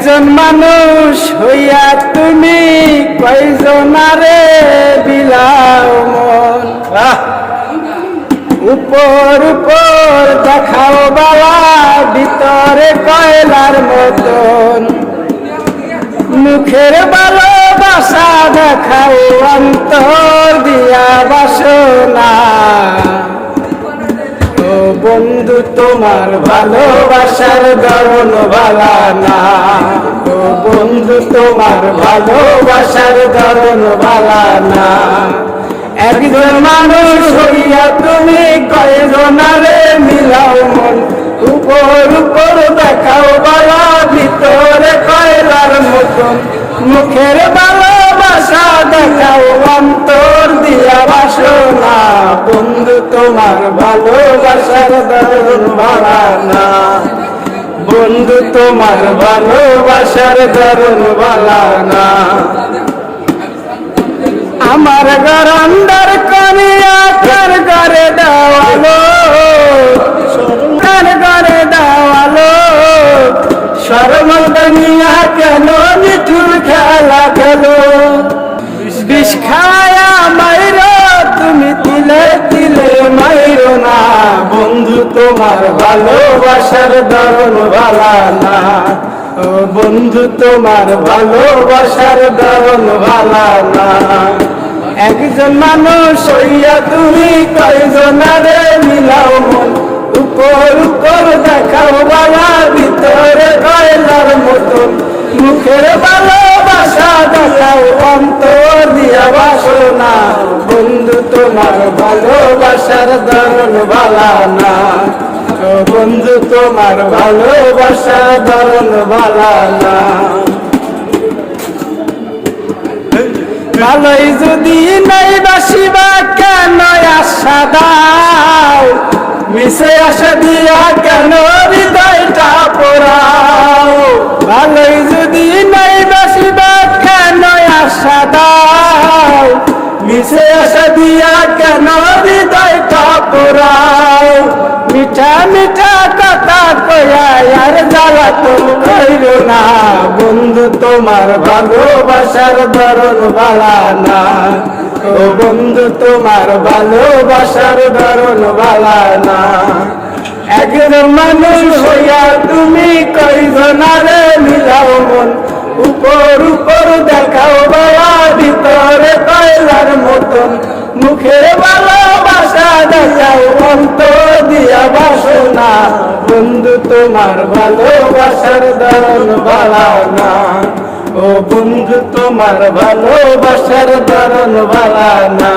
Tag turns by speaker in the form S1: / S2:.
S1: একজন মানুষ হইয়া তুমি কয়জনারে বিলাও মন। উপর উপর দেখাও বাবা, ভিতরে কয়লার মতন। মুখের ভালোবাসা দেখাও, অন্তর দিয়া বাসনা। ও বন্ধু তোমার ভালোবাসার ধরন ভালা না। ও বন্ধু তোমার ভালোবাসার ধরন ভালা না। একজন মানুষ হইয়া তুমি কয়জনারে মিলাও মন। উপর উপর দেখাও বাবা, ভিতরে কয়লার মতন। মুখের ভালোবাসা দেখাও, অন্তর দিয়া বাসনা। বন্ধু তোমার ভালোবাসার ধরন ভালা না। বন্ধু তোমার ভালোবাসার ধরন ভালা না। আমার গরন্দার কনিয়া কার ঘরে দেওয়ালো, কার ঘরে দেওয়ালো। সরমদনিয়া কেন মিঠুর খেলা খেলো। বিষ খায়া মাইরো তুমি, তিলে তিলে মাইরো না। বন্ধু তোমার ভালোবাসার ধরন ভালা না। ও বন্ধু তোমার ভালোবাসার ধরন ভালা না। একজন মানুষ হইয়া তুমি কয়জনারে মিলাও মন। উপর উপর দেখাও বাবা, ভিতরে কয়লার মতন। মুখের ভালোবাসা দেখাও, অন্তর দিয়া বাসনা। বন্ধু তোমার ভালোবাসার ধরন ভালা না। ও বন্ধু তোমার ভালোবাসার ধরন ভালা না। ভালোই যদি নাই বাসিবা কেন আশা দাও। মিশে আশা দিয়া কেন হৃদয়টা পোড়াও। ভালোই যদি নাই বাসিবা কেন আশা দাও। মিশে আশা দিয়া কেন হৃদয়টা পোড়াও। মিঠা মিঠা কথা কয়া আর জ্বালাতন কইরো না। বন্ধু তোমার ভালোবাসার ধরন ভালা না। ও বন্ধু তোমার ভালোবাসার ধরন ভালা না। একজন মানুষ হইয়া তুমি কয়জনারে মিলাও মন। উপর উপর দেখাও বাবা, ভিতরে কয়লার মতন। মুখের ভালোবাসা দেখাও, অন্তর দিয়া বাসনা। বন্ধু তোমার ভালোবাসার ধরন ভালা না। ও বন্ধু তোমার ভালোবাসার ধরন ভালা না।